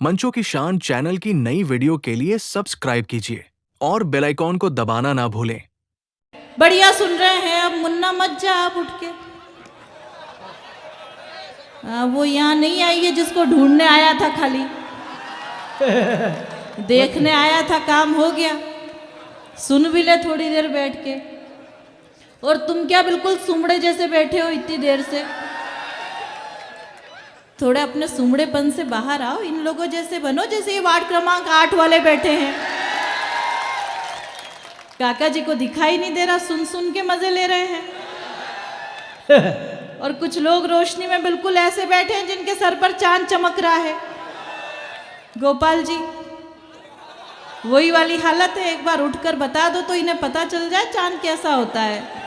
मंचो की शान चैनल की नई वीडियो के लिए सब्सक्राइब कीजिए और बेल आइकॉन को दबाना ना भूलें। बढ़िया सुन रहे हैं। अब मुन्ना मत जा, आप उठ के। वो यहाँ नहीं आई है जिसको ढूंढने आया था, खाली देखने आया था, काम हो गया। सुन भी ले थोड़ी देर बैठ के। और तुम क्या बिल्कुल सुमड़े जैसे बैठे हो इतनी देर से? थोड़े अपने सुमड़ेपन से बाहर आओ, इन लोगों जैसे बनो जैसे ये वार्ड क्रमांक 8 वाले बैठे हैं। काका जी को दिखाई नहीं दे रहा, सुन सुन के मजे ले रहे हैं। और कुछ लोग रोशनी में बिल्कुल ऐसे बैठे हैं जिनके सर पर चांद चमक रहा है। गोपाल जी, वही वाली हालत है। एक बार उठकर बता दो तो इन्हें पता चल जाए चांद कैसा होता है।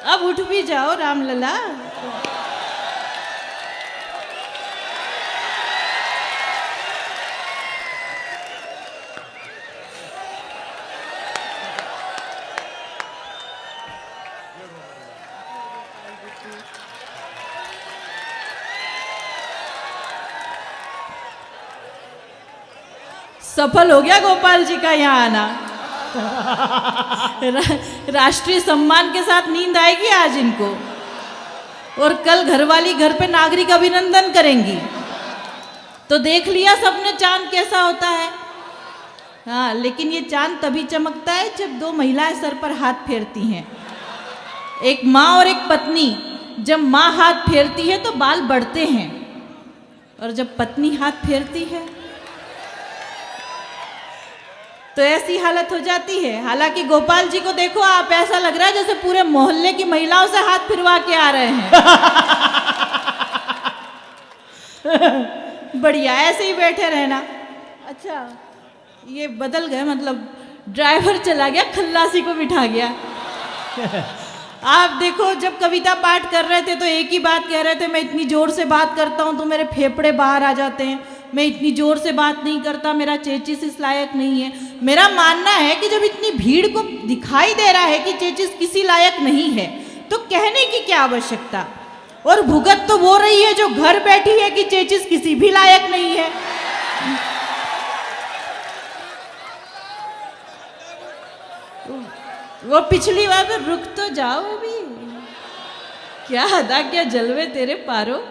अब उठ भी जाओ रामलला। सफल हो गया गोपाल जी का यहाँ आना। राष्ट्रीय सम्मान के साथ नींद आएगी आज इनको। और कल घरवाली घर पे नागरिक अभिनंदन करेंगी। तो देख लिया सबने चांद कैसा होता है। हाँ, लेकिन ये चांद तभी चमकता है जब दो महिलाएं सर पर हाथ फेरती हैं। एक माँ और एक पत्नी। जब माँ हाथ फेरती है तो बाल बढ़ते हैं, और जब पत्नी हाथ फेरती है तो ऐसी हालत हो जाती है। हालांकि गोपाल जी को देखो, आप ऐसा लग रहा है जैसे पूरे मोहल्ले की महिलाओं से हाथ फिरवा के आ रहे हैं। बढ़िया, ऐसे ही बैठे रहना। अच्छा, ये बदल गए, मतलब ड्राइवर चला गया, खल्लासी को बिठा गया। आप देखो, जब कविता पाठ कर रहे थे तो एक ही बात कह रहे थे, मैं इतनी जोर से बात करता हूँ तो मेरे फेफड़े बाहर आ जाते हैं। मैं इतनी जोर से बात नहीं करता, मेरा चेचिस इस लायक नहीं है। मेरा मानना है कि जब इतनी भीड़ को दिखाई दे रहा है कि चेचिस किसी लायक नहीं है तो कहने की क्या आवश्यकता। और भुगत तो वो रही है जो घर बैठी है कि चेचिस किसी भी लायक नहीं है। वो पिछली बार रुक तो जाओ अभी। क्या अदा, क्या जलवे तेरे पारो।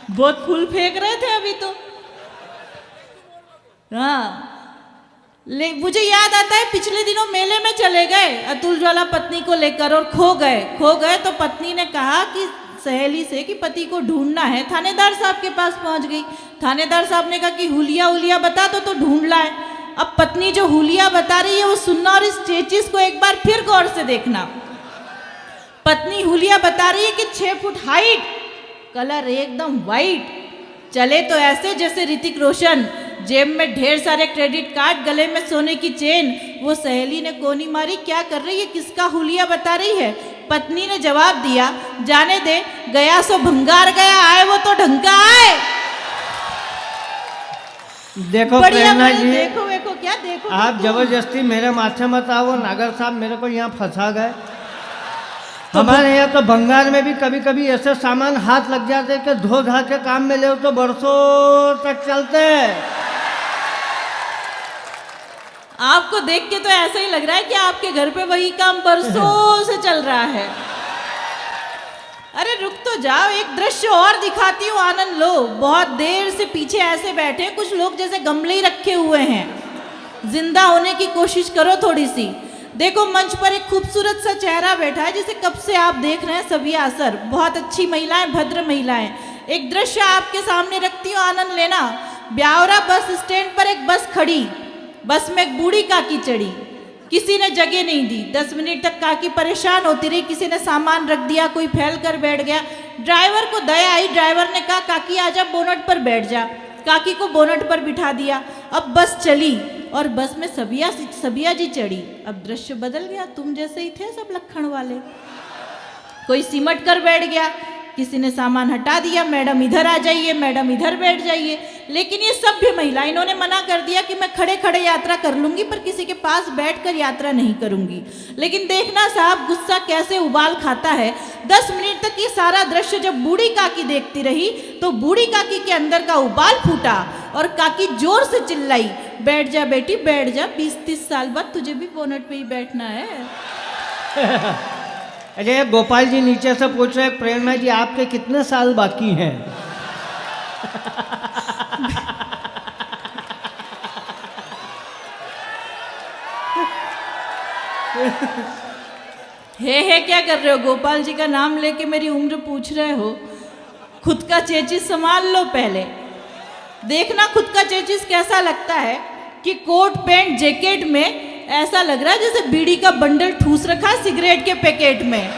बहुत फूल फेंक रहे थे अभी तो। हाँ, मुझे याद आता है पिछले दिनों मेले में चले गए अतुल ज्वाला पत्नी को लेकर और खो गए तो पत्नी ने कहा कि सहेली से कि पति को ढूंढना है। थानेदार साहब के पास पहुंच गई। थानेदार साहब ने कहा कि हुलिया बता दो तो ढूंढ लाए। अब पत्नी जो हुलिया बता रही है वो सुनना और इस चेचिस को एक बार फिर गौर से देखना। पत्नी हुलिया बता रही है कि 6 फुट हाइट, कलर एकदम वाइट, चले तो ऐसे जैसे ऋतिक रोशन, जेब में ढेर सारे क्रेडिट कार्ड, गले में सोने की चेन। वो सहेली ने कोनी मारी, क्या कर रही है, किसका हुलिया बता रही है। पत्नी ने जवाब दिया, जाने दे, गया सो भंगार गया, आए वो तो ढंका आए। देखो प्रेरणा जी, देखो क्या देखो, आप जबरदस्ती मेरे माथे मत आओ। नागर साहब मेरे को यहाँ फंसा गए। हमारे यहाँ तो भंगार में भी कभी कभी ऐसे सामान हाथ लग जाते कि धो धा के काम में ले तो बरसों तक चलते हैं। आपको देख के तो ऐसा ही लग रहा है कि आपके घर पे वही काम बरसों से चल रहा है। अरे रुक तो जाओ, एक दृश्य और दिखाती हूँ, आनंद लो। बहुत देर से पीछे ऐसे बैठे कुछ लोग जैसे गमले ही रखे हुए हैं। जिंदा होने की कोशिश करो थोड़ी सी। देखो, मंच पर एक खूबसूरत सा चेहरा बैठा है जिसे कब से आप देख रहे हैं, सभी आसर, बहुत अच्छी महिलाएं, भद्र महिलाएं। एक दृश्य आपके सामने रखती हूँ, आनंद लेना। ब्यावरा बस स्टैंड पर एक बस खड़ी, बस में एक बूढ़ी काकी चढ़ी। किसी ने जगह नहीं दी। 10 मिनट तक काकी परेशान होती रही। किसी ने सामान रख दिया, कोई फैल कर बैठ गया। ड्राइवर को दया आई। ड्राइवर ने कहा, काकी आजा, बोनट पर बैठ जा। काकी को बोनट पर बिठा दिया। अब बस चली और बस में सबिया जी चढ़ी। अब दृश्य बदल गया। तुम जैसे ही थे सब लखन वाले। कोई सिमट कर बैठ गया, किसी ने सामान हटा दिया, मैडम इधर आ जाइए, मैडम इधर बैठ जाइए। लेकिन ये सभ्य महिला, इन्होंने मना कर दिया कि मैं खड़े खड़े यात्रा कर लूंगी पर किसी के पास बैठकर यात्रा नहीं करूंगी। लेकिन देखना साहब गुस्सा कैसे उबाल खाता है। 10 मिनट तक ये सारा दृश्य जब बूढ़ी काकी देखती रही तो बूढ़ी काकी के अंदर का उबाल फूटा और काकी जोर से चिल्लाई, बैठ जा बेटी बैठ जा, 20-30 साल बाद तुझे भी बोनट पे ही बैठना है। अरे गोपाल जी नीचे से पूछ रहे प्रेरणा जी आपके कितने साल बाकी हैं? हे क्या कर रहे हो? गोपाल जी का नाम लेके मेरी उम्र पूछ रहे हो? खुद का चेचिस संभाल लो पहले। देखना खुद का चेचिस कैसा लगता है कि कोट पैंट जैकेट में ऐसा लग रहा है जैसे बीड़ी का बंडल ठूस रखा है सिगरेट के पैकेट में।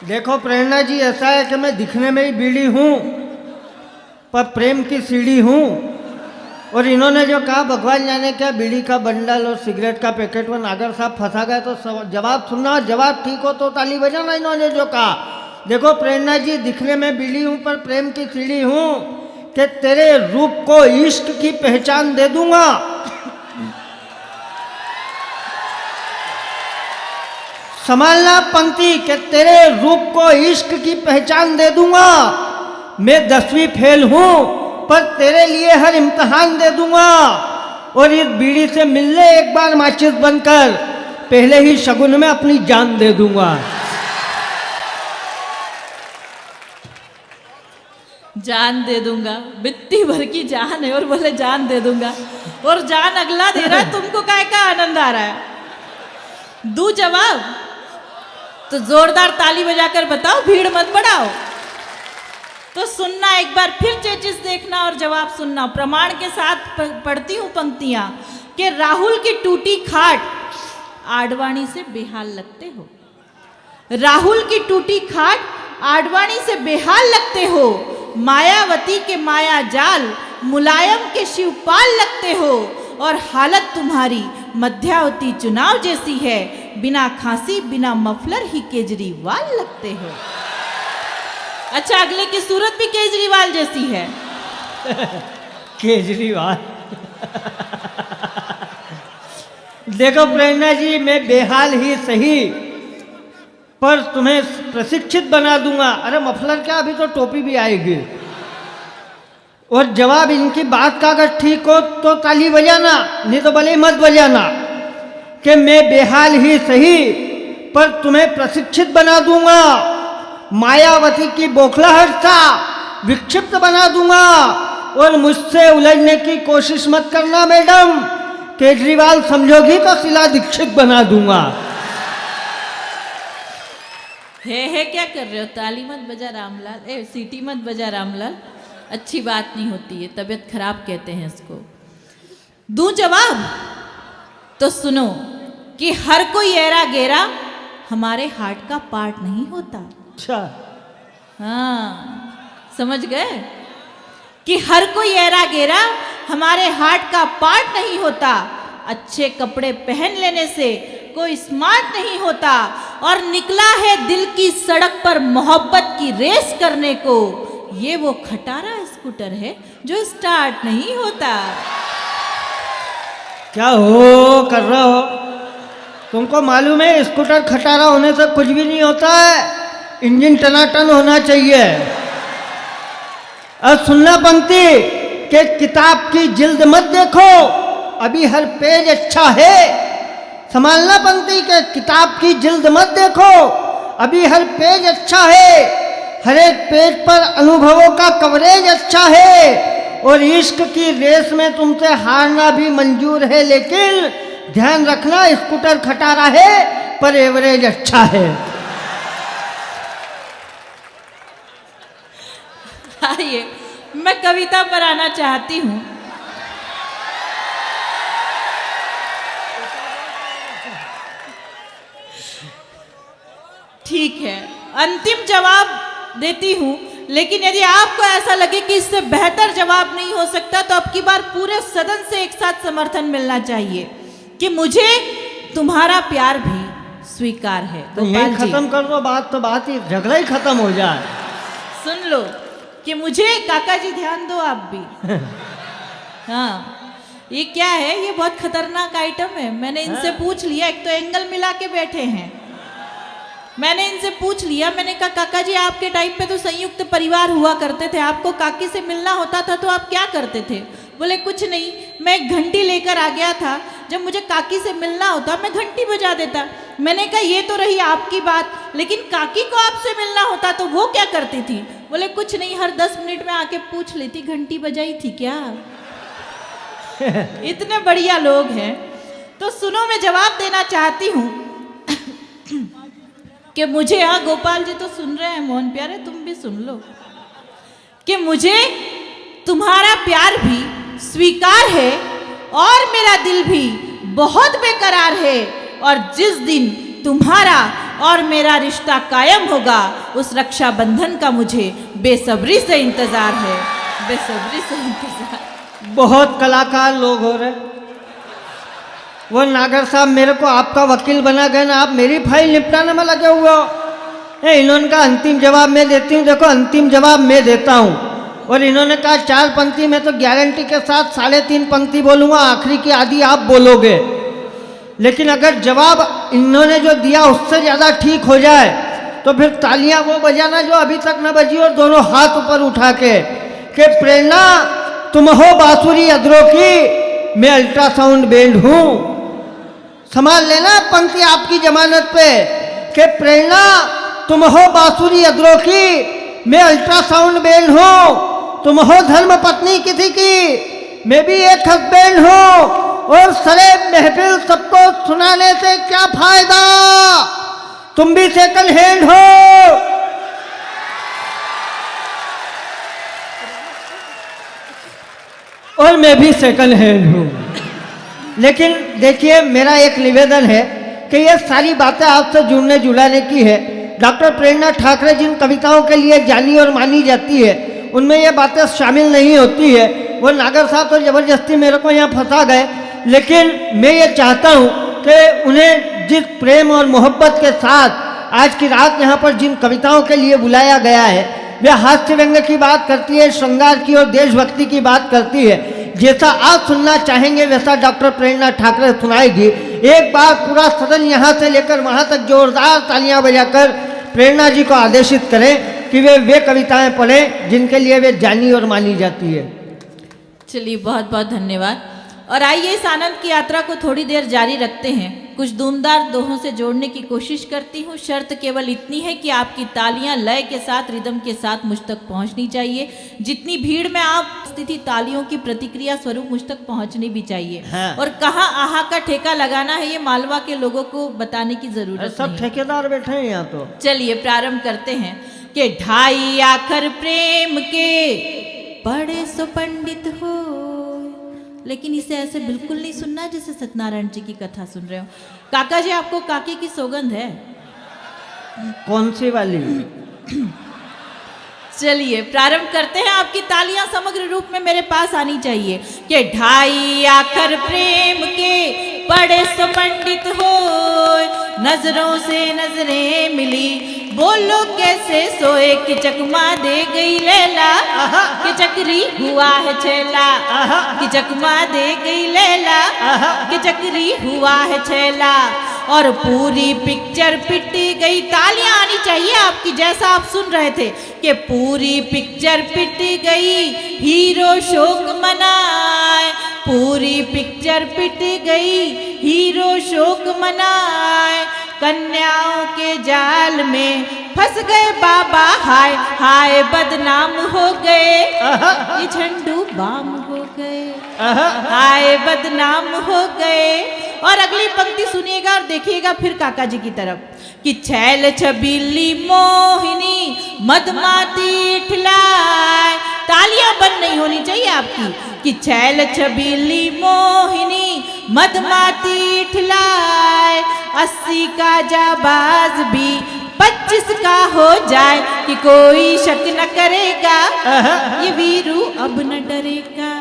देखो प्रेरणा जी ऐसा है कि मैं दिखने में ही बीड़ी हूँ पर प्रेम की सीढ़ी हूँ। और इन्होंने जो कहा भगवान जाने क्या बीड़ी का बंडल और सिगरेट का पैकेट में नागर साहब फंसा गए, तो जवाब सुनना, जवाब ठीक हो तो ताली बजाना। इन्होंने जो कहा देखो प्रेरणा जी दिखने में बीड़ी हूँ पर प्रेम की सीढ़ी हूँ कि तेरे रूप को इश्क की पहचान दे दूंगा। संभालना पंक्ति के तेरे रूप को इश्क की पहचान दे दूंगा। मैं 10वीं फेल हूं पर तेरे लिए हर इम्तिहान दे दूंगा। और इस बीड़ी से मिलने एक बार माचिस बनकर पहले ही शगुन में अपनी जान दे दूंगा। जान दे दूंगा, बित्ती भर की जान है और बोले जान दे दूंगा, और जान अगला दे रहा है। तुमको काय का आनंद आ रहा है? दू जवाब तो जोरदार ताली बजाकर बताओ, भीड़ मत बढ़ाओ। तो सुनना एक बार फिर चेचिस देखना और जवाब सुनना। प्रमाण के साथ पढ़ती हूँ पंक्तियां कि राहुल की टूटी खाट आडवाणी से बेहाल लगते हो। राहुल की टूटी खाट आडवाणी से बेहाल लगते हो। मायावती के माया जाल मुलायम के शिवपाल लगते हो। और हालत तुम्हारी मध्यावती चुनाव जैसी है, बिना खांसी बिना मफलर ही केजरीवाल लगते हो। अच्छा अगले की सूरत भी केजरीवाल जैसी है। केजरीवाल देखो प्रेरणा जी मैं बेहाल ही सही पर तुम्हें प्रशिक्षित बना दूंगा। अरे मफलर क्या, अभी तो टोपी भी आएगी। और जवाब इनकी बात का अगर ठीक हो तो ताली बजाना, नहीं तो भले मत बजाना। कि मैं बेहाल ही सही पर तुम्हें प्रशिक्षित बना दूंगा। मायावती की बौखलाहट सा विक्षिप्त बना दूंगा। और मुझसे उलझने की कोशिश मत करना मैडम, केजरीवाल समझोगी तो शीला दीक्षित बना दूंगा। है क्या कर रहे हो? ताली मत बजा रामलाल, सीटी मत बजा रामलाल, अच्छी बात नहीं होती है, तबीयत खराब कहते हैं इसको। दूं जवाब तो सुनो कि हर कोई ऐरा गेरा हमारे हार्ट का पार्ट नहीं होता। अच्छा हाँ समझ गए कि हर कोई ऐरा गेरा हमारे हार्ट का पार्ट नहीं होता। अच्छे कपड़े पहन लेने से कोई स्मार्ट नहीं होता। और निकला है दिल की सड़क पर मोहब्बत की रेस करने को, ये वो खटारा स्कूटर है जो स्टार्ट नहीं होता। क्या हो कर रहा हो? तुमको मालूम है स्कूटर खटारा होने से कुछ भी नहीं होता है, इंजन टनाटन होना चाहिए। और सुनना पंक्ति कि किताब की जिल्द मत देखो, अभी हर पेज अच्छा है। संभालना पंक्ति के किताब की जिल्द मत देखो, अभी हर पेज अच्छा है। हर एक पेज पर अनुभवों का कवरेज अच्छा है। और इश्क की रेस में तुमसे हारना भी मंजूर है, लेकिन ध्यान रखना स्कूटर खटारा है पर एवरेज अच्छा है। आइए मैं कविता पर आना चाहती हूँ। ठीक है अंतिम जवाब देती हूँ, लेकिन यदि आपको ऐसा लगे कि इससे बेहतर जवाब नहीं हो सकता तो अब की बार पूरे सदन से एक साथ समर्थन मिलना चाहिए कि मुझे तुम्हारा प्यार भी स्वीकार है। तो यही गोपाल जी, खत्म कर दो बात, तो बात ही झगड़ा ही खत्म हो जाए। सुन लो कि मुझे काका जी ध्यान दो आप भी। हाँ, ये क्या है, ये बहुत खतरनाक आइटम है। मैंने इनसे पूछ लिया, एक तो एंगल मिला के बैठे हैं। मैंने इनसे पूछ लिया, मैंने कहा काका जी आपके टाइम पे तो संयुक्त परिवार हुआ करते थे, आपको काकी से मिलना होता था तो आप क्या करते थे? बोले कुछ नहीं, मैं एक घंटी लेकर आ गया था, जब मुझे काकी से मिलना होता मैं घंटी बजा देता। मैंने कहा ये तो रही आपकी बात, लेकिन काकी को आपसे मिलना होता तो वो क्या करती थी? बोले कुछ नहीं, हर 10 मिनट में आके पूछ लेती घंटी बजाई थी क्या। इतने बढ़िया लोग हैं। तो सुनो, मैं जवाब देना चाहती हूँ कि मुझे, हाँ गोपाल जी तो सुन रहे हैं, मोहन प्यारे तुम भी सुन लो, कि मुझे तुम्हारा प्यार भी स्वीकार है और मेरा दिल भी बहुत बेकरार है, और जिस दिन तुम्हारा और मेरा रिश्ता कायम होगा उस रक्षाबंधन का मुझे बेसब्री से इंतजार है, बेसब्री से इंतजार। बहुत कलाकार लोग हो रहे। वो नागर साहब मेरे को आपका वकील बना गए ना, आप मेरी फाइल निपटाने में लगे हुए हो। इन्होंने कहा अंतिम जवाब मैं देती हूँ। देखो अंतिम जवाब मैं देता हूँ, और इन्होंने कहा 4 पंक्ति में तो गारंटी के साथ 3.5 पंक्ति बोलूँगा, आखिरी की आधी आप बोलोगे। लेकिन अगर जवाब इन्होंने जो दिया उससे ज़्यादा ठीक हो जाए तो फिर तालियां वो बजाना जो अभी तक न बजी, और दोनों हाथ ऊपर उठा के कि प्रेरणा तुम हो बांसुरी अदरों की, मैं अल्ट्रासाउंड बैंड हूँ। संभाल लेना पंक्ति आपकी जमानत पे कि प्रेरणा तुम हो बांसुरी अदरों की, मैं अल्ट्रासाउंड बैंड हूँ। तुम हो धर्म पत्नी किसी की, मैं भी एक हस्बैंड हूँ। और सरे महफिल सबको सुनाने से क्या फायदा, तुम भी सेकंड हैंड हो। और मैं भी सेकंड हैंड हूँ। लेकिन देखिए मेरा एक निवेदन है कि ये सारी बातें आपसे जुड़ने जुड़ाने की है। डॉक्टर प्रेरणा ठाकरे जिन कविताओं के लिए जानी और मानी जाती है उनमें ये बातें शामिल नहीं होती है। वो नागर साहब तो ज़बरदस्ती मेरे को यहाँ फंसा गए, लेकिन मैं ये चाहता हूँ कि उन्हें जिस प्रेम और मोहब्बत के साथ आज की रात यहाँ पर जिन कविताओं के लिए बुलाया गया है, वे हास्य व्यंग्य की बात करती है, श्रृंगार की और देशभक्ति की बात करती है। जैसा आप सुनना चाहेंगे वैसा डॉक्टर प्रेरणा ठाकरे सुनाएगी। एक बार पूरा सदन यहाँ से लेकर वहाँ तक जोरदार तालियां बजाकर प्रेरणा जी को आदेशित करें कि वे कविताएं पढ़ें जिनके लिए वे जानी और मानी जाती है। चलिए बहुत बहुत धन्यवाद। और आइए इस आनंद की यात्रा को थोड़ी देर जारी रखते हैं। कुछ दूमदार दोहों से जोड़ने की कोशिश करती हूँ। शर्त केवल इतनी है कि आपकी तालियां लय के साथ, रिदम के साथ मुझ तक पहुँचनी चाहिए। जितनी भीड़ में आप स्थिति तालियों की प्रतिक्रिया स्वरूप मुझ तक पहुँचनी भी चाहिए। हाँ। और कहाँ आहा का ठेका लगाना है ये मालवा के लोगों को बताने की जरूरत सब नहीं। ठेकेदार बैठे हैं यहाँ तो। चलिए प्रारंभ करते हैं कि ढाई आखर प्रेम के बड़े सो पंडित हो। लेकिन इसे ऐसे बिल्कुल नहीं सुनना जैसे सत्यनारायण जी की कथा सुन रहे हो। काका जी आपको काकी की सौगंध है? कौन सी वाली? चलिए प्रारंभ करते हैं। आपकी तालियां समग्र रूप में मेरे पास आनी चाहिए कि ढाई आखर प्रेम के बड़े सो पंडित हो, नजरों से नजरें मिली, बोलो कैसे सोए कि चकमा दे गई लैला, कि चक्री हुआ है छैला, कि चकमा दे गई लैला, कि चक्री हुआ है छैला। और पूरी पिक्चर पिटी गई। तालियां आनी चाहिए आपकी जैसा आप सुन रहे थे कि पूरी पिक्चर पिटी गई, हीरो शोक मनाए। पूरी पिक्चर पिटी गई, हीरो शोक मनाए। कन्याओं के जाल में फंस गए बाबा, हाय हाय बदनाम हो गए, ये झंडू बाम हो गए, हाय बदनाम हो गए। और अगली पंक्ति सुनिएगा और देखिएगा फिर काका जी की तरफ कि छैल छबीली मोहिनी मदमाती ठिलाए। तालियां बंद नहीं होनी चाहिए आपकी कि छैल छबीली मोहिनी मदमाती ठिलाए। 80 का जाबाज भी 25 का हो जाए कि कोई शक न करेगा, ये वीरू अब न डरेगा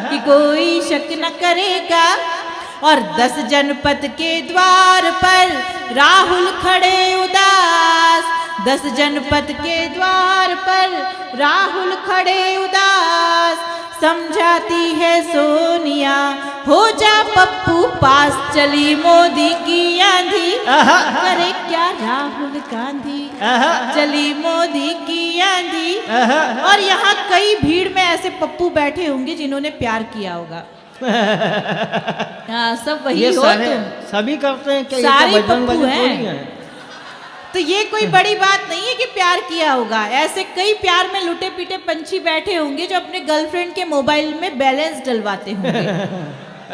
कि कोई शक न करेगा। और 10 जनपद के द्वार पर राहुल खड़े उदास। 10 जनपद के द्वार पर राहुल खड़े उदास। समझाती है सोनिया हो जा पप्पू पास, चली मोदी की आंधी करे क्या राहुल गांधी, चली मोदी की आंधी। और यहाँ कई भीड़ में ऐसे पप्पू बैठे होंगे जिन्होंने प्यार किया होगा। हाँ, सब वही ये हो सारे तुम, सभी करते हैं क्या? सारे बजरंग पप्पू बली हैं। थोड़ी हैं। तो ये कोई बड़ी बात नहीं है कि प्यार किया होगा। ऐसे कई प्यार में लुटे पीटे पंछी बैठे होंगे जो अपने गर्लफ्रेंड के मोबाइल में बैलेंस डलवाते होंगे।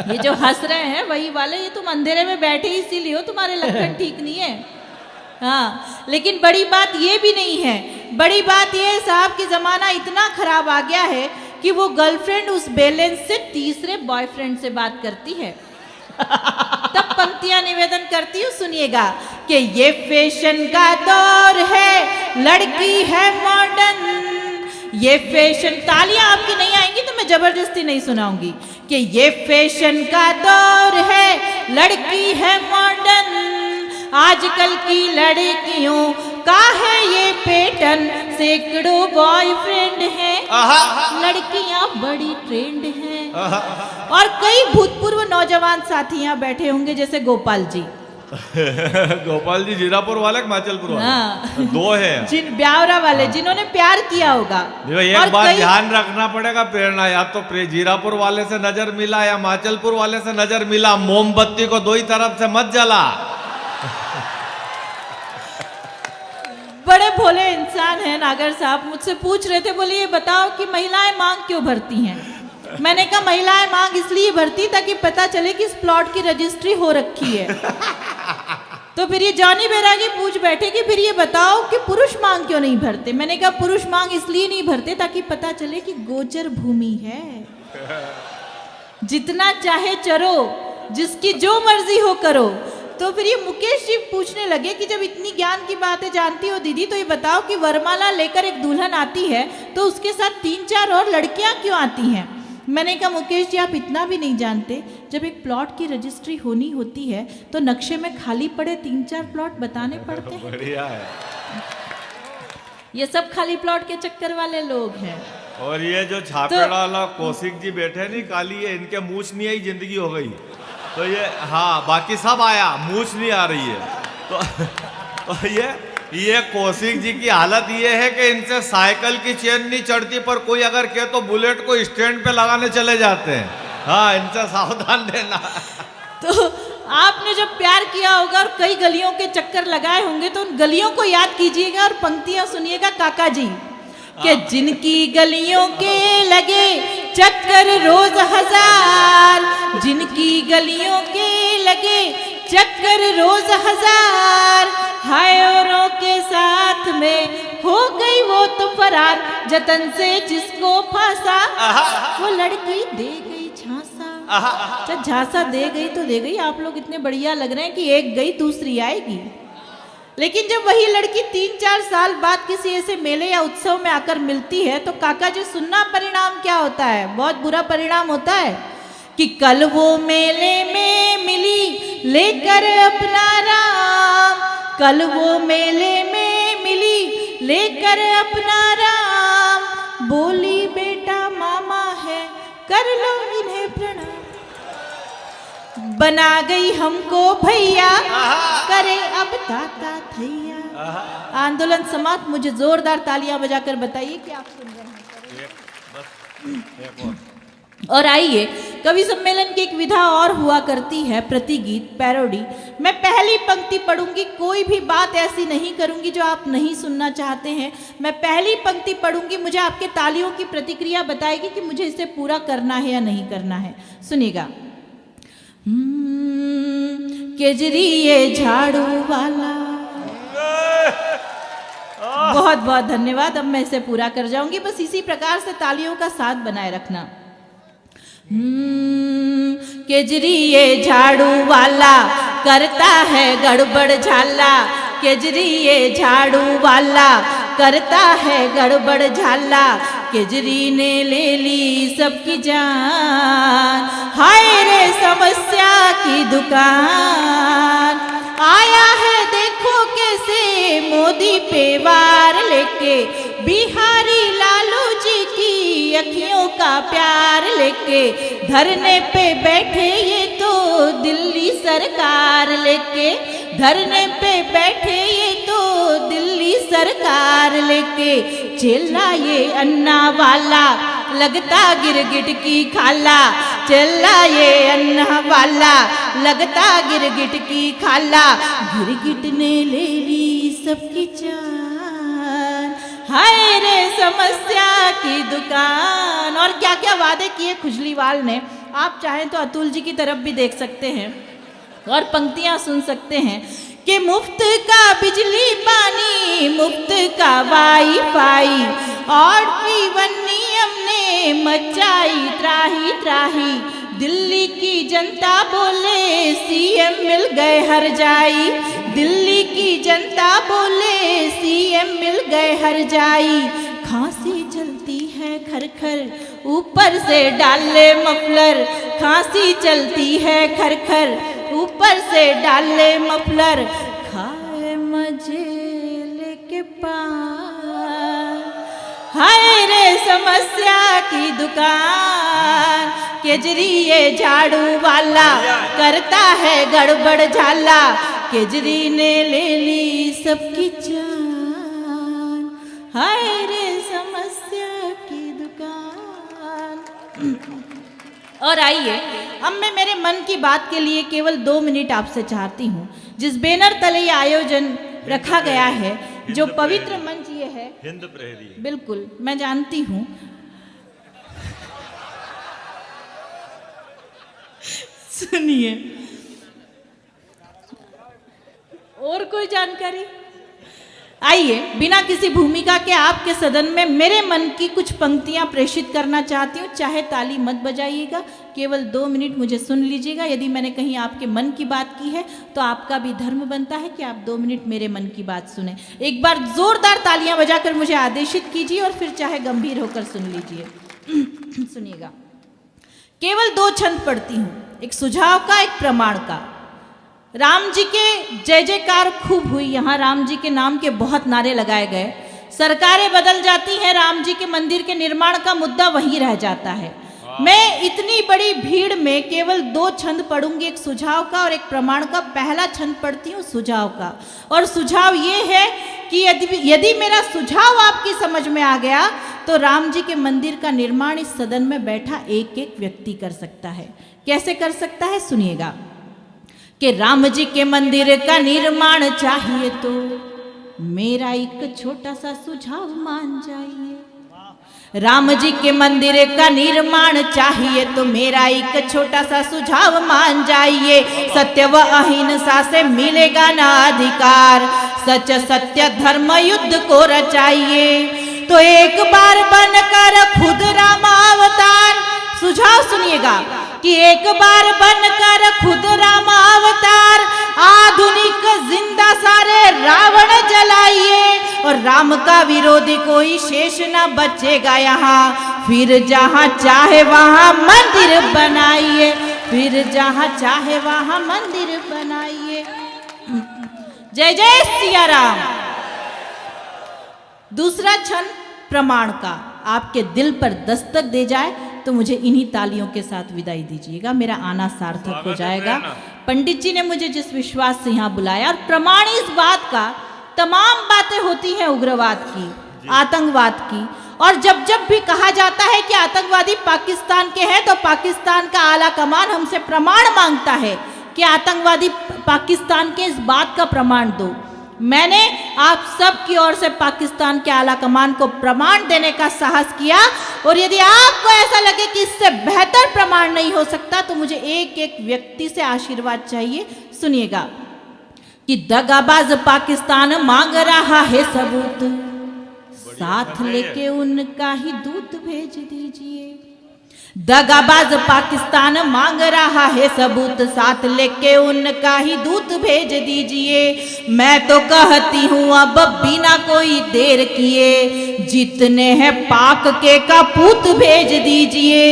ये जो हंस रहे हैं वही वाले, ये तुम अंधेरे में बैठे ही इसीलिए हो, तुम्हारे लक्षण ठीक नहीं है। हाँ, लेकिन बड़ी बात ये भी नहीं है। बड़ी बात ये है साहब कि जमाना इतना खराब आ गया है कि वो गर्लफ्रेंड उस बैलेंस से तीसरे बॉयफ्रेंड से बात करती है। तब पंक्तियां निवेदन करती हूँ, सुनिएगा कि ये फैशन का दौर है, लड़की है मॉडर्न। ये फैशन, तालियां आपकी नहीं आएंगी तो मैं जबरदस्ती नहीं सुनाऊंगी कि ये फैशन का दौर है, लड़की है मॉडर्न। आजकल की लड़कियों का है ये पैटर्न, सैकड़ों बॉयफ्रेंड हैं, लड़कियां बड़ी ट्रेंड हैं। और कई भूतपूर्व नौजवान साथी यहाँ बैठे होंगे जैसे गोपाल जी। गोपाल जी जीरापुर वाले हिमाचलपुर वाले? हाँ। दो है जिन ब्यावरा वाले जिन्होंने प्यार किया होगा। एक बात ध्यान रखना पड़ेगा प्रेरणा, या तो जीरापुर वाले से नजर मिला या हिमाचलपुर वाले से नजर मिला, मोमबत्ती को दो ही तरफ से मत जला। बड़े भोले इंसान हैं नागर साहब, मुझसे पूछ रहे थे, बोले ये बताओ कि महिलाएं मांग क्यों भरती हैं। मैंने कहा महिलाएं मांग इसलिए भरती ताकि पता चले कि इस प्लॉट की रजिस्ट्री हो रखी है। तो फिर ये जॉनी बैरागी पूछ बैठे कि फिर ये बताओ कि पुरुष मांग क्यों नहीं भरते। मैंने कहा पुरुष मांग इसलिए नहीं भरते ताकि पता चले कि गोचर भूमि है, जितना चाहे चरो, जिसकी जो मर्जी हो करो। तो फिर ये मुकेश जी पूछने लगे कि जब इतनी ज्ञान की बातें जानती हो दीदी, तो ये बताओ कि वरमाला लेकर एक दुल्हन आती है तो उसके साथ 3-4 और लड़कियां क्यों आती हैं। मैंने कहा मुकेश जी आप इतना भी नहीं जानते, जब एक प्लॉट की रजिस्ट्री होनी होती है तो नक्शे में खाली पड़े 3-4 प्लॉट बताने पड़ते हैं। बढ़िया है। ये सब खाली प्लॉट के चक्कर वाले लोग हैं। और ये जो छापेड़ा वाला कौशिक जी बैठे नहीं काली है, इनके मूछ नहीं आई जिंदगी हो गई। तो ये हाँ, बाकी सब आया, मूछ नहीं आ रही है। तो ये कौशिक जी की हालत ये है कि इनसे साइकिल की चेन नहीं चढ़ती, पर कोई अगर कहे तो बुलेट को स्टैंड पे लगाने चले जाते हैं। हाँ, इनसे सावधान रहना। तो आपने जब प्यार किया होगा और कई गलियों के चक्कर लगाए होंगे तो उन गलियों को याद कीजिएगा और पंक्तियां सुनिएगा काका जी कि जिनकी गलियों के लगे चक्कर रोज हजार, जिनकी गलियों के लगे चक्कर रोज हजार, हायोरों के साथ में हो गई वो तो फरार, जतन से जिसको फांसा वो लड़की दे गई झांसा। अच्छा, झांसा दे गई तो दे गई, आप लोग इतने बढ़िया लग रहे हैं कि एक गई दूसरी आएगी। लेकिन जब वही लड़की 3-4 साल बाद किसी ऐसे मेले या उत्सव में आकर मिलती है तो काका जी सुनना परिणाम क्या होता है। बहुत बुरा परिणाम होता है कि कल वो मेले में मिली लेकर अपना राम, कल वो मेले में मिली लेकर अपना राम, बोली बेटा मामा है कर लो इन्हें प्रणाम, बना गई हमको भैया करे अब ताता थैया। आंदोलन समाप्त। मुझे जोरदार तालियां बजाकर बताइए कि आप सुन रहे हैं। और आइए, कवि सम्मेलन की एक विधा और हुआ करती है, प्रतिगीत, पैरोडी। मैं पहली पंक्ति पढ़ूंगी, कोई भी बात ऐसी नहीं करूंगी जो आप नहीं सुनना चाहते हैं। मैं पहली पंक्ति पढ़ूंगी, मुझे आपके तालियों की प्रतिक्रिया बताएगी कि मुझे इसे पूरा करना है या नहीं करना है। सुनिएगा। केजरी ये झाड़ू वाला। बहुत बहुत धन्यवाद। अब मैं इसे पूरा कर जाऊंगी, बस इसी प्रकार से तालियों का साथ बनाए रखना। केजरी ये झाड़ू वाला करता है गड़बड़ झाला, केजरी ये झाड़ू वाला करता है गड़बड़ झाला, केजरी ने ले ली सबकी जान। हाय रे समस्या की दुकान, आया है देखो कैसे मोदी पे वार लेके, बिहारी लालू जी की अखियों का प्यार लेके, धरने पे बैठे ये तो दिल्ली सरकार लेके, धरने पे बैठे ये तो दिल्ली सरकार लेके, चिल्ला ये अन्ना वाला लगता गिरगिट की खाला, चिल्ला ये अन्ना वाला लगता गिरगिट की खाला, गिरगिट ने ले ली सबकी जान। हाय रे समस्या की दुकान। और क्या क्या वादे किए खुजलीवाल ने, आप चाहें तो अतुल जी की तरफ भी देख सकते हैं और पंक्तियां सुन सकते हैं कि मुफ्त का बिजली पानी, मुफ्त का वाईफाई, और जीवन नियम ने मचाई त्राही त्राही, दिल्ली की जनता बोले सीएम मिल गए हर जाई, दिल्ली की जनता बोले सीएम मिल गए हर जाई, खांसी चलती है खरखर ऊपर से डाले मफलर, खांसी चलती है खरखर ऊपर से डाले मफलर, खाए मजे लेके पान। हाय रे समस्या की दुकान, केजरी ये झाड़ू वाला करता है गड़बड़ झाला, केजरी ने ले ली सबकी जान। हाय रे समस्या की दुकान। और आइए अब मैं मेरे मन की बात के लिए केवल 2 मिनट आपसे चाहती हूँ। जिस बैनर तले ये आयोजन रखा गया है, जो पवित्र मंच ये है, हिंद प्रहरी, बिल्कुल मैं जानती हूँ। सुनिए, और कोई जानकारी? आइए, बिना किसी भूमिका के आपके सदन में मेरे मन की कुछ पंक्तियां प्रेषित करना चाहती हूँ। चाहे ताली मत बजाइएगा, केवल 2 मिनट मुझे सुन लीजिएगा। यदि मैंने कहीं आपके मन की बात की है तो आपका भी धर्म बनता है कि आप 2 मिनट मेरे मन की बात सुने। एक बार जोरदार तालियां बजाकर मुझे आदेशित कीजिए और फिर चाहे गंभीर होकर सुन लीजिए। सुनिएगा, केवल 2 छंद पढ़ती हूँ, एक सुझाव का, एक प्रमाण का। राम जी के जय जयकार खूब हुई, यहाँ राम जी के नाम के बहुत नारे लगाए गए। सरकारें बदल जाती हैं, राम जी के मंदिर के निर्माण का मुद्दा वहीं रह जाता है। मैं इतनी बड़ी भीड़ में केवल 2 छंद पढ़ूंगी, एक सुझाव का और एक प्रमाण का। पहला छंद पढ़ती हूँ सुझाव का, और सुझाव ये है कि यदि मेरा सुझाव आपकी समझ में आ गया तो राम जी के मंदिर का निर्माण इस सदन में बैठा एक एक व्यक्ति कर सकता है। कैसे कर सकता है, सुनिएगा। कि राम जी के मंदिर का निर्माण चाहिए तो मेरा एक छोटा सा सुझाव मान जाइए। राम जी के मंदिर का निर्माण चाहिए तो मेरा एक छोटा सा सुझाव मान जाइए। सत्य व अहिंसा से मिलेगा ना अधिकार, सच सत्य धर्म युद्ध को रचाइए। तो एक बार बनकर खुद रामावतार, सुझाव सुनिएगा, कि एक बार बनकर खुद रामावतार, आधुनिक जिंदा सारे रावण जलाइए। और राम का विरोधी कोई शेष न बचेगा यहाँ, फिर जहाँ चाहे वहाँ मंदिर बनाइए, फिर जहाँ चाहे वहाँ मंदिर बनाइए। जय जय सिया राम। दूसरा छंद प्रमाण का, आपके दिल पर दस्तक दे जाए तो मुझे इन्हीं तालियों के साथ विदाई दीजिएगा, मेरा आना सार्थक हो जाएगा। पंडित जी ने मुझे जिस विश्वास से यहाँ बुलाया, और प्रमाण इस बात का, तमाम बातें होती हैं उग्रवाद की, आतंकवाद की, और जब जब भी कहा जाता है कि आतंकवादी पाकिस्तान के हैं तो पाकिस्तान का आला कमान हमसे प्रमाण मांगता है कि आतंकवादी पाकिस्तान के, इस बात का प्रमाण दो। मैंने आप सब की ओर से पाकिस्तान के आला कमान को प्रमाण देने का साहस किया, और यदि आपको ऐसा लगे कि इससे बेहतर प्रमाण नहीं हो सकता तो मुझे एक एक व्यक्ति से आशीर्वाद चाहिए। सुनिएगा कि दगाबाज पाकिस्तान मांग रहा है सबूत, साथ लेके उनका ही दूत भेज दीजिए। दगाबाज पाकिस्तान मांग रहा है सबूत, साथ लेके उनका ही दूत भेज दीजिए। मैं तो कहती हूँ अब बिना कोई देर किए, जितने हैं पाक के कपूत भेज दीजिए।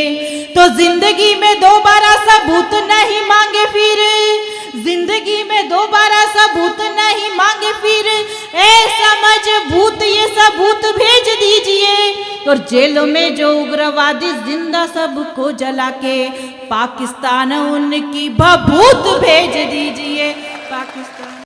तो जिंदगी में दोबारा सबूत नहीं मांगे फिर, जिंदगी में दोबारा सबूत नहीं मांगे फिर, ऐसा मजबूत ये सबूत भेज दीजिए। और जेलों में जो उग्रवादी जिंदा सबको जला के, पाकिस्तान उनकी भभूत भेज दीजिए। पाकिस्तान